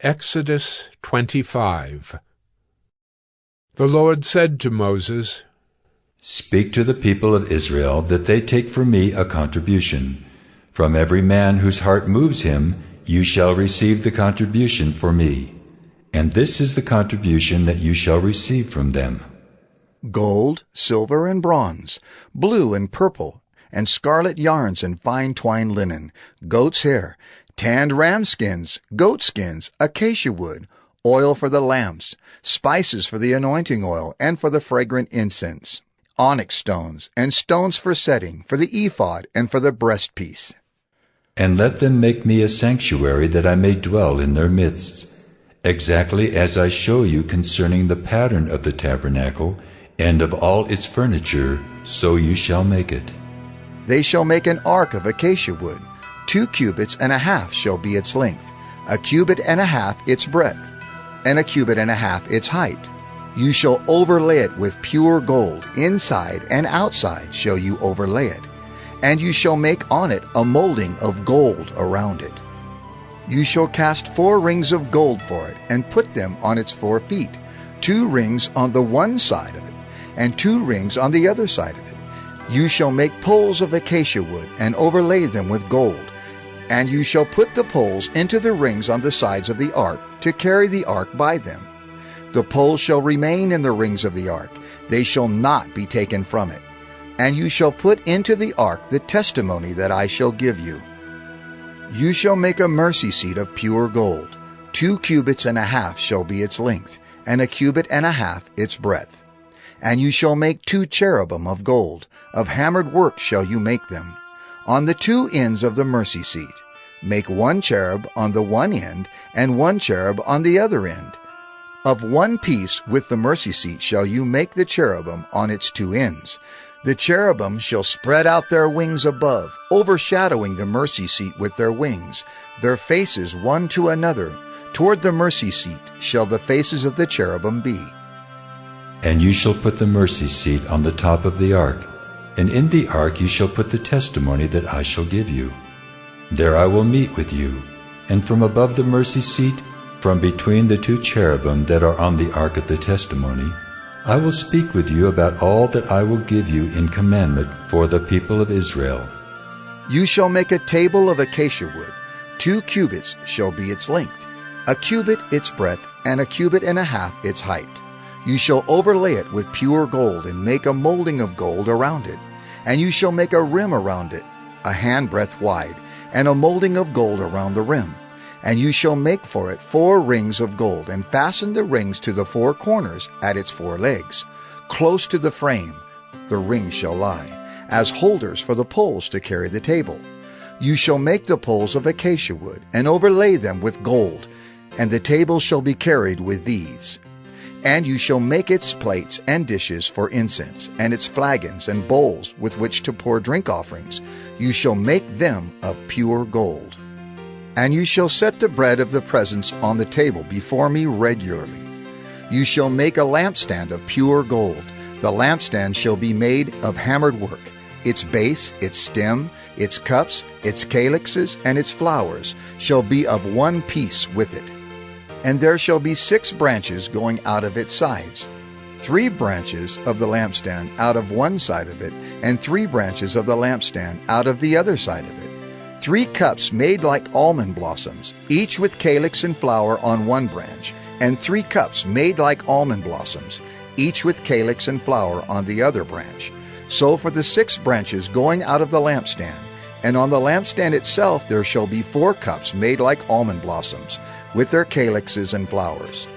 Exodus 25. The Lord said to Moses, Speak to the people of Israel that they take for me a contribution. From every man whose heart moves him, you shall receive the contribution for me. And this is the contribution that you shall receive from them: gold, silver, and bronze, blue and purple, and scarlet yarns and fine twined linen, goat's hair, tanned ram skins, goat skins, acacia wood, oil for the lamps, spices for the anointing oil and for the fragrant incense, onyx stones, and stones for setting, for the ephod and for the breastpiece. And let them make me a sanctuary that I may dwell in their midst, exactly as I show you concerning the pattern of the tabernacle and of all its furniture, so you shall make it. They shall make an ark of acacia wood. 2 cubits and a half shall be its length, 1 cubit and a half its breadth, and 1 cubit and a half its height. You shall overlay it with pure gold, inside and outside shall you overlay it, and you shall make on it a molding of gold around it. You shall cast 4 rings of gold for it, and put them on its 4 feet, 2 rings on the one side of it, and 2 rings on the other side of it. You shall make poles of acacia wood, and overlay them with gold. And you shall put the poles into the rings on the sides of the ark, to carry the ark by them. The poles shall remain in the rings of the ark, they shall not be taken from it. And you shall put into the ark the testimony that I shall give you. You shall make a mercy seat of pure gold. 2 cubits and a half shall be its length, and 1 cubit and a half its breadth. And you shall make 2 cherubim of gold, of hammered work shall you make them. On the 2 ends of the mercy seat, make 1 cherub on the one end, and 1 cherub on the other end. Of one piece with the mercy seat shall you make the cherubim on its 2 ends. The cherubim shall spread out their wings above, overshadowing the mercy seat with their wings, their faces one to another. Toward the mercy seat shall the faces of the cherubim be. And you shall put the mercy seat on the top of the ark, and in the ark you shall put the testimony that I shall give you. There I will meet with you, and from above the mercy seat, from between the 2 cherubim that are on the ark of the testimony, I will speak with you about all that I will give you in commandment for the people of Israel. You shall make a table of acacia wood. 2 cubits shall be its length, 1 cubit its breadth, and 1 cubit and a half its height. You shall overlay it with pure gold, and make a molding of gold around it. And you shall make a rim around it, a handbreadth wide, and a molding of gold around the rim. And you shall make for it 4 rings of gold, and fasten the rings to the 4 corners at its 4 legs. Close to the frame the rings shall lie, as holders for the poles to carry the table. You shall make the poles of acacia wood, and overlay them with gold, and the table shall be carried with these. And you shall make its plates and dishes for incense, and its flagons and bowls with which to pour drink offerings. You shall make them of pure gold. And you shall set the bread of the presence on the table before me regularly. You shall make a lampstand of pure gold. The lampstand shall be made of hammered work. Its base, its stem, its cups, its calyxes, and its flowers shall be of one piece with it. And there shall be 6 branches going out of its sides, 3 branches of the lampstand out of one side of it, and 3 branches of the lampstand out of the other side of it. 3 cups made like almond blossoms, each with calyx and flower on one branch, and 3 cups made like almond blossoms, each with calyx and flower on the other branch. So for the 6 branches going out of the lampstand, and on the lampstand itself there shall be 4 cups made like almond blossoms, with their calyxes and flowers.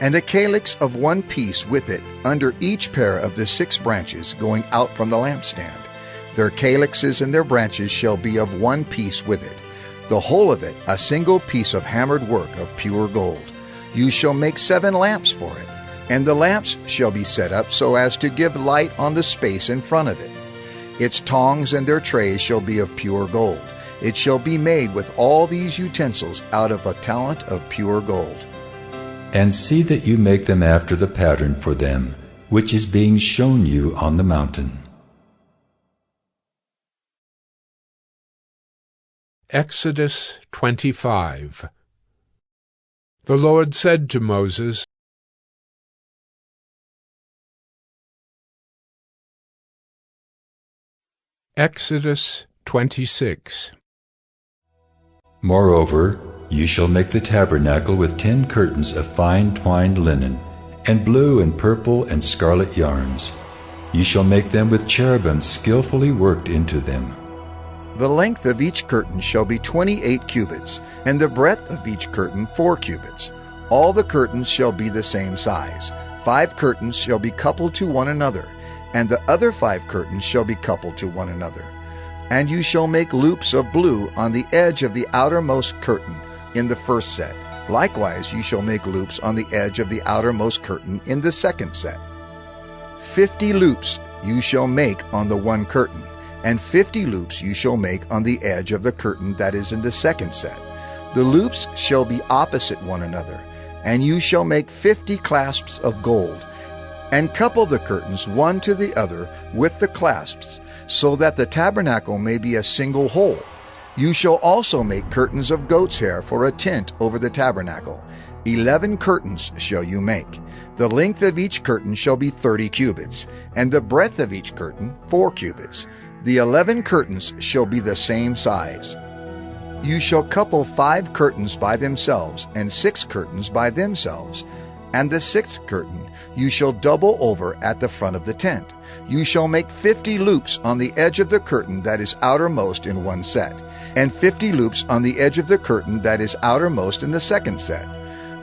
And a calyx of one piece with it under each pair of the 6 branches going out from the lampstand. Their calyxes and their branches shall be of one piece with it, the whole of it a single piece of hammered work of pure gold. You shall make 7 lamps for it, and the lamps shall be set up so as to give light on the space in front of it. Its tongs and their trays shall be of pure gold. It shall be made with all these utensils out of a talent of pure gold. And see that you make them after the pattern for them, which is being shown you on the mountain. Exodus 25. The Lord said to Moses, Exodus 26. Moreover, you shall make the tabernacle with 10 curtains of fine twined linen, and blue and purple and scarlet yarns. You shall make them with cherubim skillfully worked into them. The length of each curtain shall be 28 cubits, and the breadth of each curtain 4 cubits. All the curtains shall be the same size. 5 curtains shall be coupled to one another, and the other 5 curtains shall be coupled to one another. And you shall make loops of blue on the edge of the outermost curtain in the first set. Likewise you shall make loops on the edge of the outermost curtain in the second set. 50 loops you shall make on the one curtain, and 50 loops you shall make on the edge of the curtain that is in the second set. The loops shall be opposite one another, and you shall make 50 clasps of gold, and couple the curtains one to the other with the clasps, so that the tabernacle may be a single whole. You shall also make curtains of goat's hair for a tent over the tabernacle. 11 curtains shall you make. The length of each curtain shall be 30 cubits, and the breadth of each curtain 4 cubits. The 11 curtains shall be the same size. You shall couple 5 curtains by themselves, and 6 curtains by themselves. And the 6th curtain you shall double over at the front of the tent. You shall make 50 loops on the edge of the curtain that is outermost in one set, and 50 loops on the edge of the curtain that is outermost in the second set.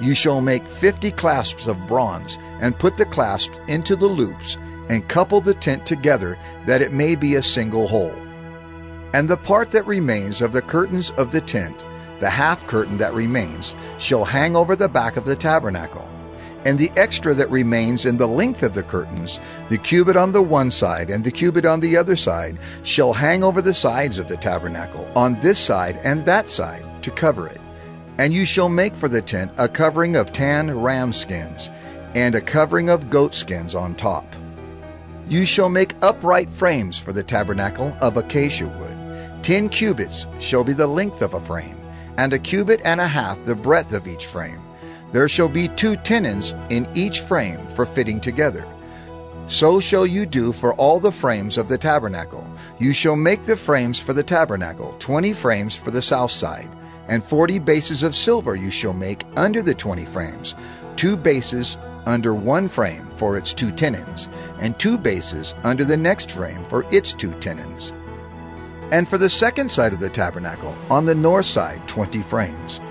You shall make 50 clasps of bronze, and put the clasps into the loops, and couple the tent together, that it may be a single whole. And the part that remains of the curtains of the tent, the half curtain that remains, shall hang over the back of the tabernacle. And the extra that remains in the length of the curtains, the cubit on the one side and the cubit on the other side, shall hang over the sides of the tabernacle, on this side and that side, to cover it. And you shall make for the tent a covering of tan ram skins, and a covering of goat skins on top. You shall make upright frames for the tabernacle of acacia wood. 10 cubits shall be the length of a frame, and a cubit and a half the breadth of each frame. There shall be 2 tenons in each frame for fitting together. So shall you do for all the frames of the tabernacle. You shall make the frames for the tabernacle, 20 frames for the south side, and 40 bases of silver you shall make under the 20 frames, 2 bases under one frame for its 2 tenons, and 2 bases under the next frame for its 2 tenons. And for the second side of the tabernacle, on the north side, 20 frames,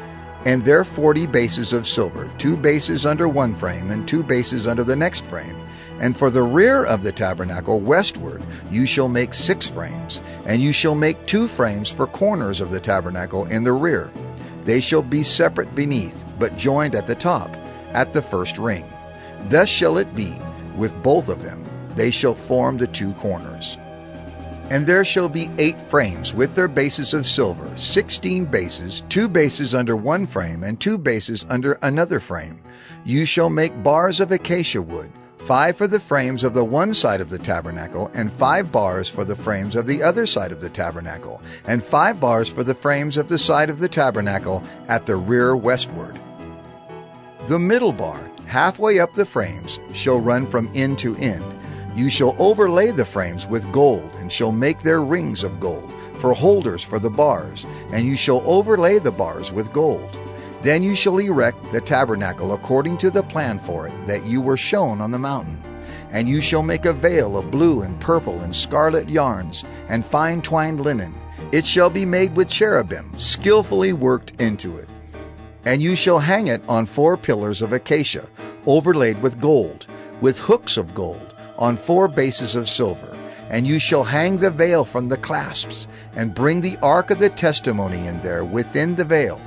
and there 40 bases of silver, 2 bases under one frame and 2 bases under the next frame. And for the rear of the tabernacle westward you shall make 6 frames, and you shall make 2 frames for corners of the tabernacle in the rear. They shall be separate beneath, but joined at the top, at the first ring. Thus shall it be with both of them. They shall form the 2 corners. And there shall be 8 frames with their bases of silver, 16 bases, 2 bases under one frame and 2 bases under another frame. You shall make bars of acacia wood, 5 for the frames of the one side of the tabernacle, and 5 bars for the frames of the other side of the tabernacle, and 5 bars for the frames of the side of the tabernacle at the rear westward. The middle bar, halfway up the frames, shall run from end to end. You shall overlay the frames with gold, and shall make their rings of gold, for holders for the bars, and you shall overlay the bars with gold. Then you shall erect the tabernacle according to the plan for it that you were shown on the mountain. And you shall make a veil of blue and purple and scarlet yarns, and fine twined linen. It shall be made with cherubim, skillfully worked into it. And you shall hang it on 4 pillars of acacia, overlaid with gold, with hooks of gold, on 4 bases of silver. And you shall hang the veil from the clasps, and bring the ark of the testimony in there within the veil.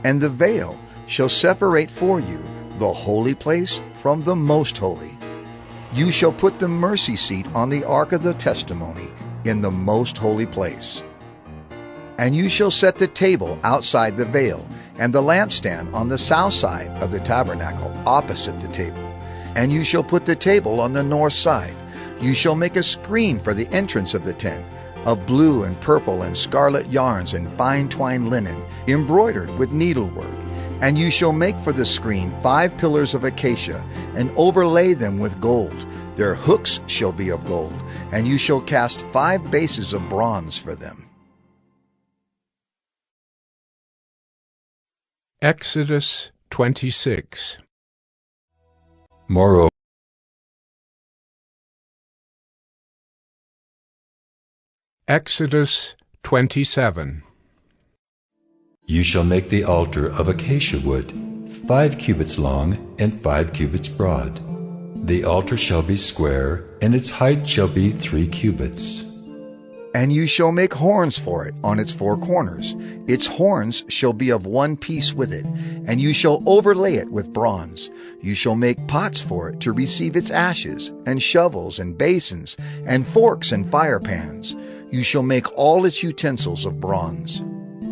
And the veil shall separate for you the holy place from the most holy. You shall put the mercy seat on the ark of the testimony in the most holy place. And you shall set the table outside the veil, and the lampstand on the south side of the tabernacle opposite the table. And you shall put the table on the north side. You shall make a screen for the entrance of the tent, of blue and purple and scarlet yarns and fine twined linen, embroidered with needlework. And you shall make for the screen 5 pillars of acacia, and overlay them with gold. Their hooks shall be of gold, and you shall cast 5 bases of bronze for them. Exodus 26. Moreover, Exodus 27. you shall make the altar of acacia wood, 5 cubits long and 5 cubits broad. The altar shall be square, and its height shall be 3 cubits. And you shall make horns for it on its 4 corners. Its horns shall be of one piece with it, and you shall overlay it with bronze. You shall make pots for it to receive its ashes, and shovels and basins, and forks and fire pans. You shall make all its utensils of bronze.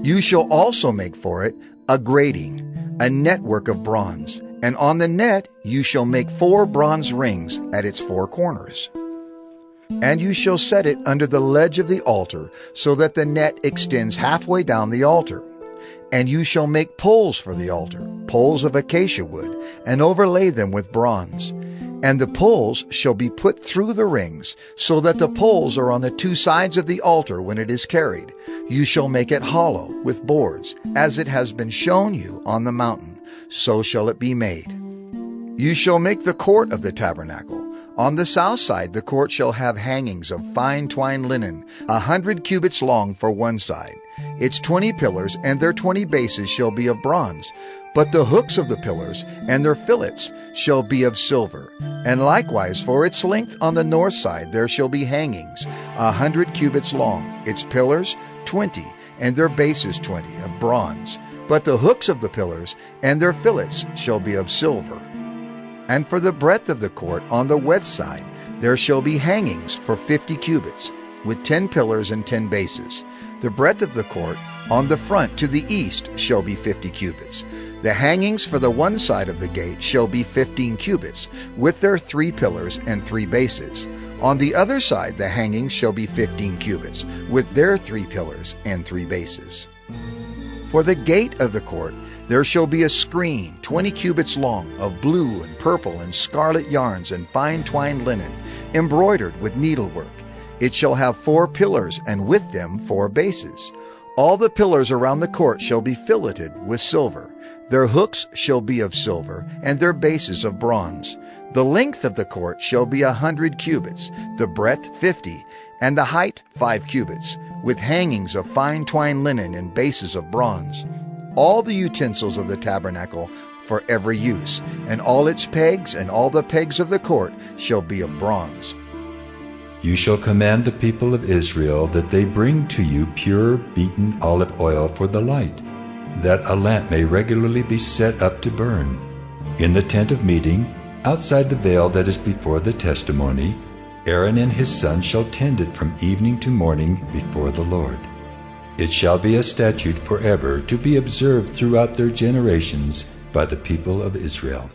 You shall also make for it a grating, a network of bronze, and on the net you shall make 4 bronze rings at its 4 corners. And you shall set it under the ledge of the altar, so that the net extends halfway down the altar. And you shall make poles for the altar, poles of acacia wood, and overlay them with bronze. And the poles shall be put through the rings, so that the poles are on the 2 sides of the altar when it is carried. You shall make it hollow with boards, as it has been shown you on the mountain, so shall it be made. You shall make the court of the tabernacle. On the south side the court shall have hangings of fine twined linen, 100 cubits long for one side. Its 20 pillars and their 20 bases shall be of bronze, but the hooks of the pillars and their fillets shall be of silver. And likewise for its length on the north side there shall be hangings, 100 cubits long, its pillars 20, and their bases 20, of bronze. But the hooks of the pillars and their fillets shall be of silver. And for the breadth of the court on the west side there shall be hangings for 50 cubits, with 10 pillars and 10 bases. The breadth of the court on the front to the east shall be 50 cubits. The hangings for the one side of the gate shall be 15 cubits, with their 3 pillars and 3 bases. On the other side the hangings shall be 15 cubits, with their 3 pillars and 3 bases. For the gate of the court there shall be a screen 20 cubits long, of blue and purple and scarlet yarns and fine twined linen, embroidered with needlework. It shall have 4 pillars, and with them 4 bases. All the pillars around the court shall be filleted with silver. Their hooks shall be of silver, and their bases of bronze. The length of the court shall be 100 cubits, the breadth 50, and the height 5 cubits, with hangings of fine twined linen and bases of bronze. All the utensils of the tabernacle for every use, and all its pegs and all the pegs of the court shall be of bronze. you shall command the people of Israel that they bring to you pure beaten olive oil for the light, that a lamp may regularly be set up to burn. In the tent of meeting, outside the veil that is before the testimony, Aaron and his sons shall tend it from evening to morning before the Lord. It shall be a statute forever to be observed throughout their generations by the people of Israel.